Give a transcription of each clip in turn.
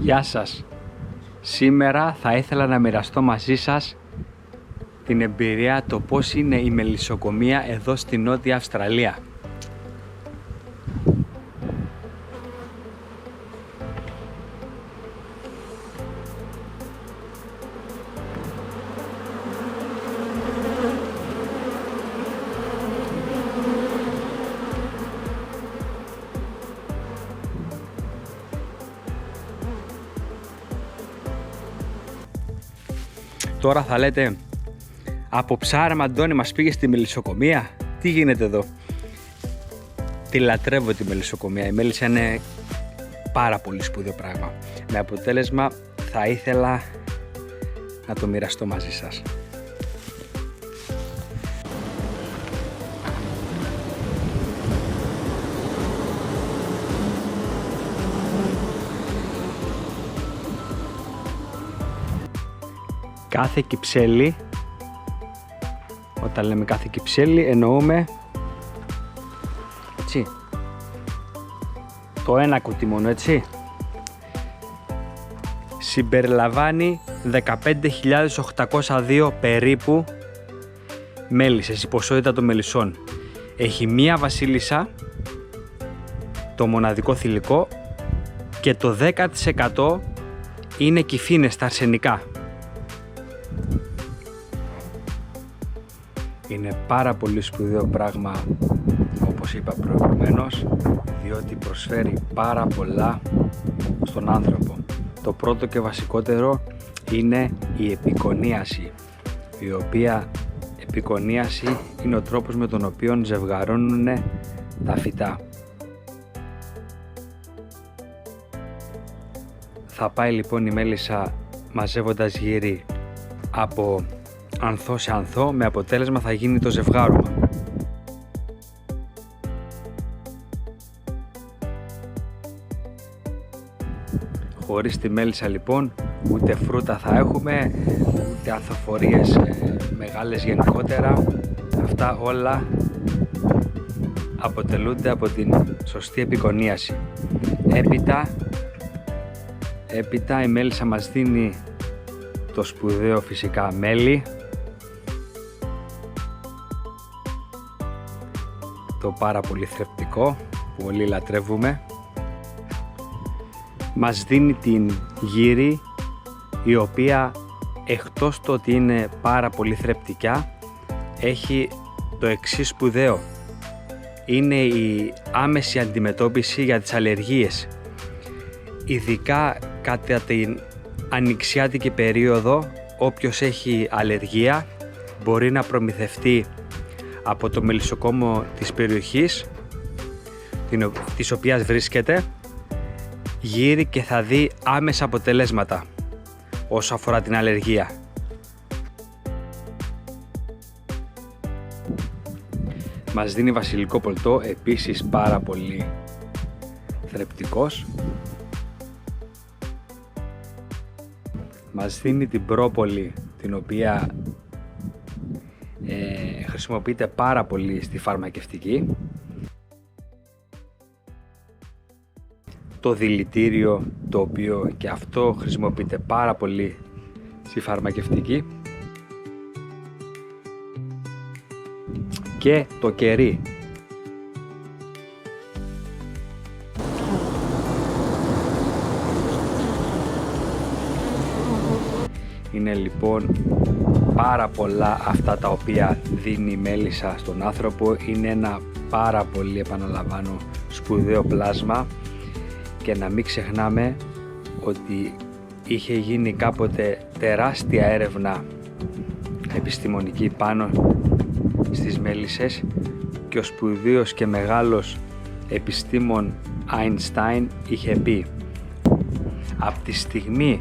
Γεια σας. Σήμερα θα ήθελα να μοιραστώ μαζί σας την εμπειρία το πώς είναι η μελισσοκομεία εδώ στη Νότια Αυστραλία. Τώρα θα λέτε, από ψάρεμα Αντώνη μας πήγε στη μελισσοκομεία, τι γίνεται εδώ? Τη λατρεύω τη μελισσοκομεία, η μέλισσα είναι πάρα πολύ σπουδαίο πράγμα. Με αποτέλεσμα θα ήθελα να το μοιραστώ μαζί σας. Κάθε κυψέλη, όταν λέμε κάθε κυψέλη εννοούμε έτσι, το ένα κουτί μόνο, έτσι, συμπεριλαμβάνει 15.802 περίπου μέλισσες, η ποσότητα των μελισσών. Έχει μία βασίλισσα, το μοναδικό θηλυκό, και το 10% είναι κυφίνες, τα αρσενικά. Είναι πάρα πολύ σπουδαίο πράγμα, όπως είπα προηγουμένως, διότι προσφέρει πάρα πολλά στον άνθρωπο. Το πρώτο και βασικότερο είναι η επικονίαση, η οποία επικονίαση είναι ο τρόπος με τον οποίο ζευγαρώνουν τα φυτά. Θα πάει λοιπόν η μέλισσα μαζεύοντας γύρι από ανθό σε ανθό, με αποτέλεσμα θα γίνει το ζευγάρωμα. Χωρίς τη μέλισσα λοιπόν ούτε φρούτα θα έχουμε, ούτε ανθοφορίες μεγάλες γενικότερα. Αυτά όλα αποτελούνται από την σωστή επικονίαση. Έπειτα η μέλισσα μας δίνει το σπουδαίο φυσικά μέλι, το πάρα πολύ θρεπτικό που όλοι λατρεύουμε. Μας δίνει την γύρι, η οποία εκτός το ότι είναι πάρα πολύ θρεπτικά, έχει το εξής σπουδαίο. Είναι η άμεση αντιμετώπιση για τις αλλεργίες. Ειδικά κατά την ανοιξιάτικη περίοδο, όποιος έχει αλλεργία μπορεί να προμηθευτεί από το μελισσοκόμο της περιοχής της οποίας βρίσκεται γύρι και θα δει άμεσα αποτελέσματα όσο αφορά την αλλεργία. Μας δίνει βασιλικό πολτό, επίσης πάρα πολύ θρεπτικός. Μας δίνει την πρόπολη, την οποία χρησιμοποιείται πάρα πολύ στη φαρμακευτική. Το δηλητήριο, το οποίο και αυτό χρησιμοποιείται πάρα πολύ στη φαρμακευτική. Και το κερί. Είναι λοιπόν πάρα πολλά αυτά τα οποία δίνει η μέλισσα στον άνθρωπο. Είναι ένα πάρα πολύ, επαναλαμβάνω, σπουδαίο πλάσμα, και να μην ξεχνάμε ότι είχε γίνει κάποτε τεράστια έρευνα επιστημονική πάνω στις μέλισσες και ο σπουδαίος και μεγάλος επιστήμον Einstein είχε πει: από τη στιγμή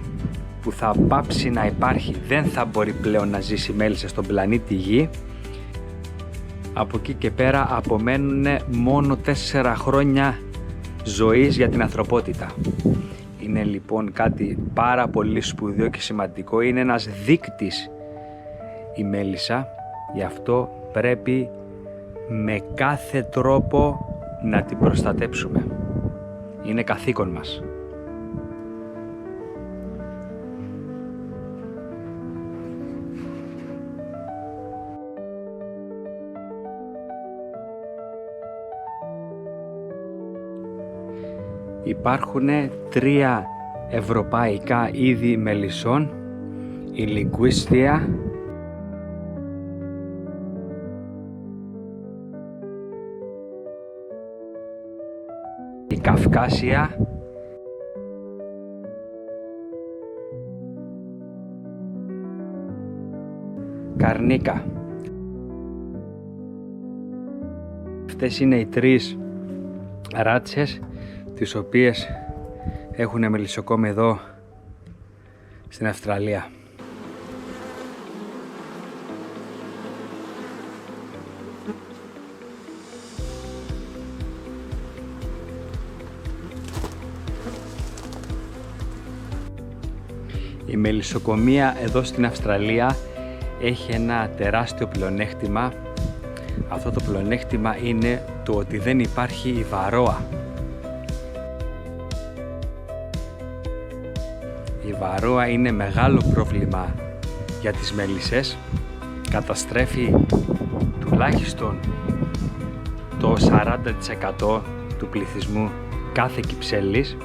που θα πάψει να υπάρχει, δεν θα μπορεί πλέον να ζήσει μέλισσα στον πλανήτη Γη. Από εκεί και πέρα απομένουν μόνο 4 χρόνια ζωής για την ανθρωπότητα. Είναι λοιπόν κάτι πάρα πολύ σπουδαίο και σημαντικό. Είναι ένας δείκτης η μέλισσα, γι' αυτό πρέπει με κάθε τρόπο να την προστατέψουμε. Είναι καθήκον μας. Υπάρχουν 3 ευρωπαϊκά είδη μελισσών, η Λιγκουίστια, η Καυκάσια, Καρνίκα. Αυτές είναι οι 3 ράτσες τις οποίες έχουν μελισσοκόμοι εδώ στην Αυστραλία. Η μελισσοκομεία εδώ στην Αυστραλία έχει ένα τεράστιο πλεονέκτημα. Αυτό το πλεονέκτημα είναι το ότι δεν υπάρχει η βαρόα. Η βαρόα είναι μεγάλο πρόβλημα για τις μέλισσες. Καταστρέφει τουλάχιστον το 40% του πληθυσμού κάθε κυψέλης,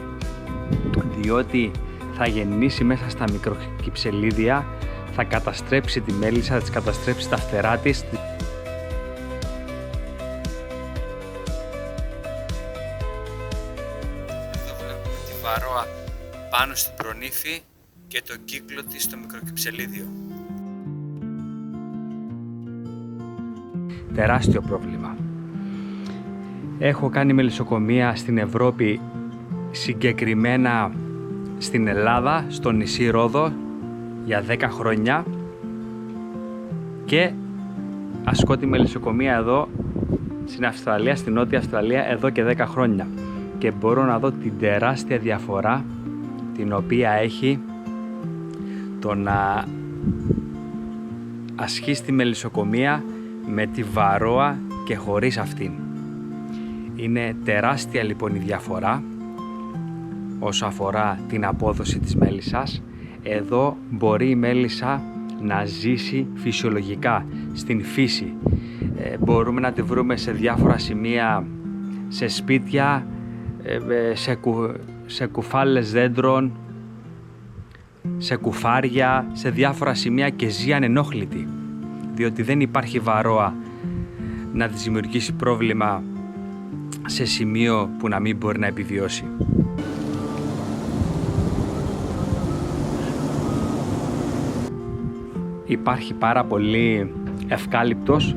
διότι θα γεννήσει μέσα στα μικροκυψελίδια, θα καταστρέψει τη μέλισσα, θα της καταστρέψει τα φτερά της. Εδώ βλέπουμε τη βαρόα πάνω στην προνύφη και τον κύκλο της στο μικροκυψελίδιο. Τεράστιο πρόβλημα. Έχω κάνει μελισσοκομεία στην Ευρώπη, συγκεκριμένα στην Ελλάδα, στο νησί Ρόδο, για 10 χρόνια και ασκώ τη μελισσοκομεία εδώ στην Αυστραλία, στην Νότια Αυστραλία, εδώ και 10 χρόνια και μπορώ να δω την τεράστια διαφορά την οποία έχει το να ασκείς τη μελισσοκομεία με τη βαρόα και χωρίς αυτήν. Είναι τεράστια λοιπόν η διαφορά όσο αφορά την απόδοση της μέλισσας. Εδώ μπορεί η μέλισσα να ζήσει φυσιολογικά στην φύση. Μπορούμε να τη βρούμε σε διάφορα σημεία, σε σπίτια, σε κουφάλες δέντρων, σε κουφάρια, σε διάφορα σημεία και ζει ανενόχλητη, διότι δεν υπάρχει βαρόα να της δημιουργήσει πρόβλημα σε σημείο που να μην μπορεί να επιβιώσει. Υπάρχει πάρα πολύ ευκάλυπτος,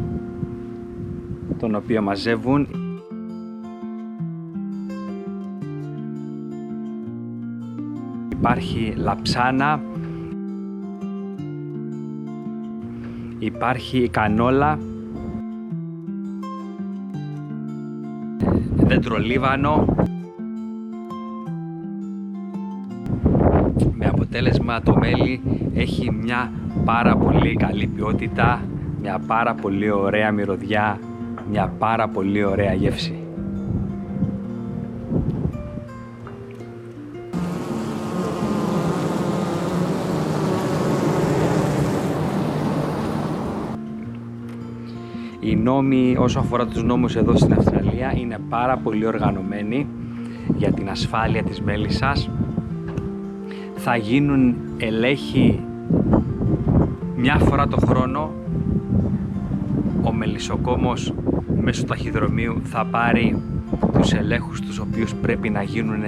τον οποίο μαζεύουν. Υπάρχει λαψάνα, υπάρχει η κανόλα, δέντρο-λίβανο, με αποτέλεσμα το μέλι έχει μια πάρα πολύ καλή ποιότητα, μια πάρα πολύ ωραία μυρωδιά, μια πάρα πολύ ωραία γεύση. Οι νόμοι, όσο αφορά τους νόμους εδώ στην Αυστραλία, είναι πάρα πολύ οργανωμένοι για την ασφάλεια της μέλισσας. Θα γίνουν ελέγχοι μια φορά το χρόνο. Ο μελισσοκόμος μέσω ταχυδρομείου θα πάρει τους ελέγχους τους οποίους πρέπει να γίνουν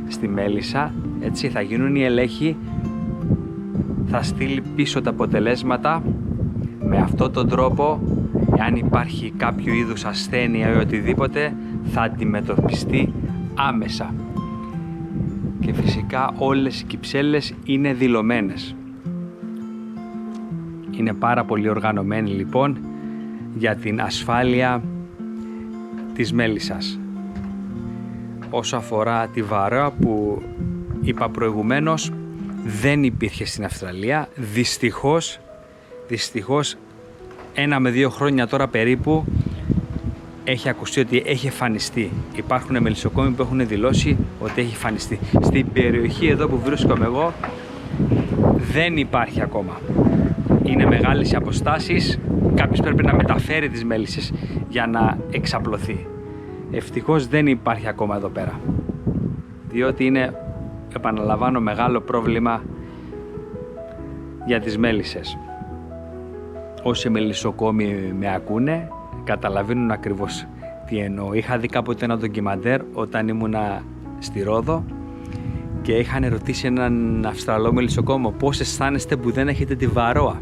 στη μέλισσα. Έτσι θα γίνουν οι ελέγχοι, θα στείλει πίσω τα αποτελέσματα. Με αυτόν τον τρόπο, εάν υπάρχει κάποιο είδους ασθένεια ή οτιδήποτε, θα αντιμετωπιστεί άμεσα. Και φυσικά όλες οι κυψέλες είναι δηλωμένες. Είναι πάρα πολύ οργανωμένοι λοιπόν για την ασφάλεια της μέλισσας. Όσο αφορά τη βαρόα που είπα προηγουμένως, δεν υπήρχε στην Αυστραλία. Δυστυχώς 1 με 2 χρόνια τώρα περίπου έχει ακουστεί ότι έχει εμφανιστεί. Υπάρχουν μελισσοκόμοι που έχουν δηλώσει ότι έχει εμφανιστεί. Στην περιοχή εδώ που βρίσκομαι εγώ δεν υπάρχει ακόμα. Είναι μεγάλες οι αποστάσεις, κάποιος πρέπει να μεταφέρει τις μέλισσες για να εξαπλωθεί. Ευτυχώς δεν υπάρχει ακόμα εδώ πέρα. διότι είναι, επαναλαμβάνω, μεγάλο πρόβλημα για τις μέλισσες. Όσοι μελισσοκόμοι με ακούνε καταλαβαίνουν ακριβώς τι εννοώ. Είχα δει κάποτε ένα ντοκιμαντέρ όταν ήμουνα στη Ρόδο και είχαν ερωτήσει έναν Αυστραλό μελισσοκόμο πώς αισθάνεστε που δεν έχετε τη βαρόα.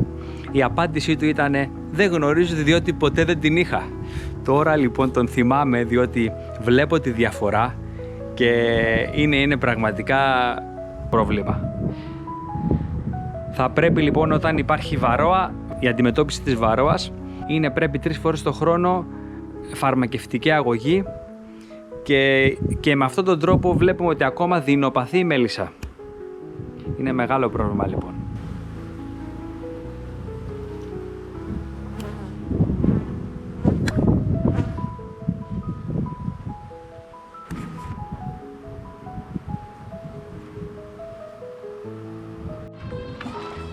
Η απάντησή του ήταν «Δεν γνωρίζω διότι ποτέ δεν την είχα». Τώρα λοιπόν τον θυμάμαι διότι βλέπω τη διαφορά και είναι πραγματικά πρόβλημα. Θα πρέπει λοιπόν όταν υπάρχει βαρόα, η αντιμετώπιση της βαρόας πρέπει 3 φορές το χρόνο φαρμακευτική αγωγή και με αυτόν τον τρόπο βλέπουμε ότι ακόμα δεινοπαθεί η μέλισσα. Είναι μεγάλο πρόβλημα λοιπόν.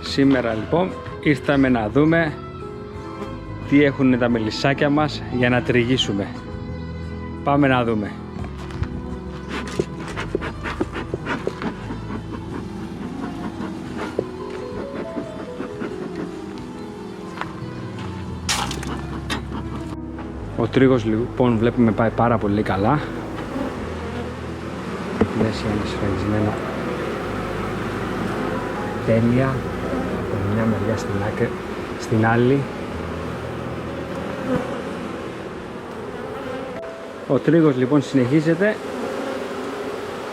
Σήμερα λοιπόν ήρθαμε να δούμε τι έχουν τα μελισσάκια μας για να τριγίσουμε. Πάμε να δούμε. Ο τρίγος λοιπόν βλέπουμε πάει πάρα πολύ καλά. Μέση είναι σφραγισμένο τέλεια από μια μεριά στην άλλη. Ο τρίγος λοιπόν συνεχίζεται.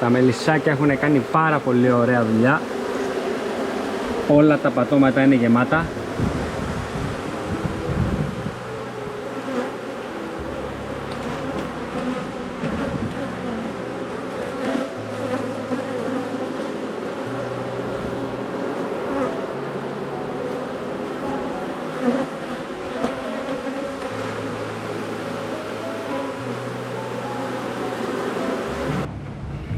Τα μελισσάκια έχουν κάνει πάρα πολύ ωραία δουλειά. Όλα τα πατώματα είναι γεμάτα.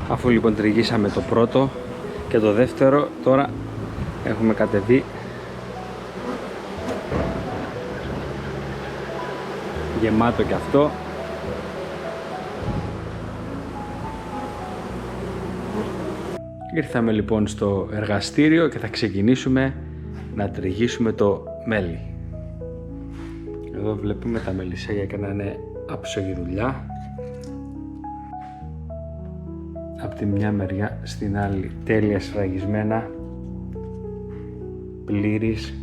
Αφού λοιπόν τριγίσαμε το πρώτο και το δεύτερο, τώρα έχουμε κατεβεί γεμάτο και αυτό. Ήρθαμε λοιπόν στο εργαστήριο και θα ξεκινήσουμε να τριγίσουμε το μέλι. Εδώ βλέπουμε τα μελισσάκια κάνανε άψογη δουλειά. Από τη μια μεριά στην άλλη τέλεια σφραγισμένα, πλήρης.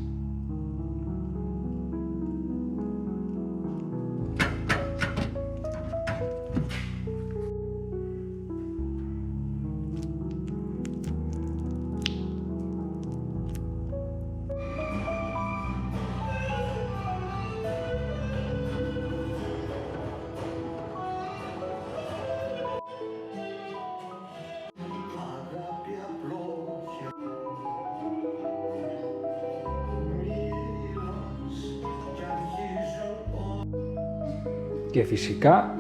Και φυσικά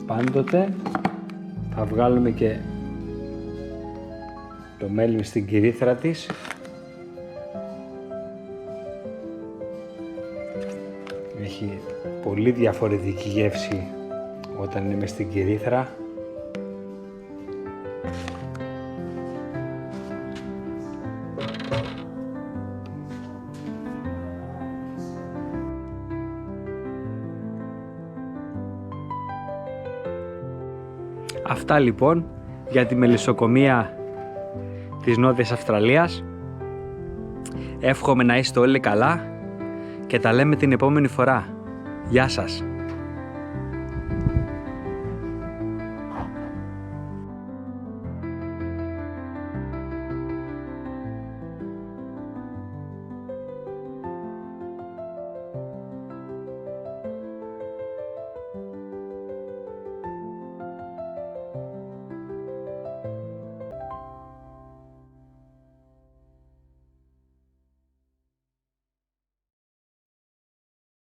πάντοτε θα βγάλουμε και το μέλι στην κυρίθρα της. Έχει πολύ διαφορετική γεύση όταν είναι μες στην κυρίθρα. Αυτά λοιπόν για τη μελισσοκομεία της Νότιας Αυστραλίας. Εύχομαι να είστε όλοι καλά και τα λέμε την επόμενη φορά. Γεια σας!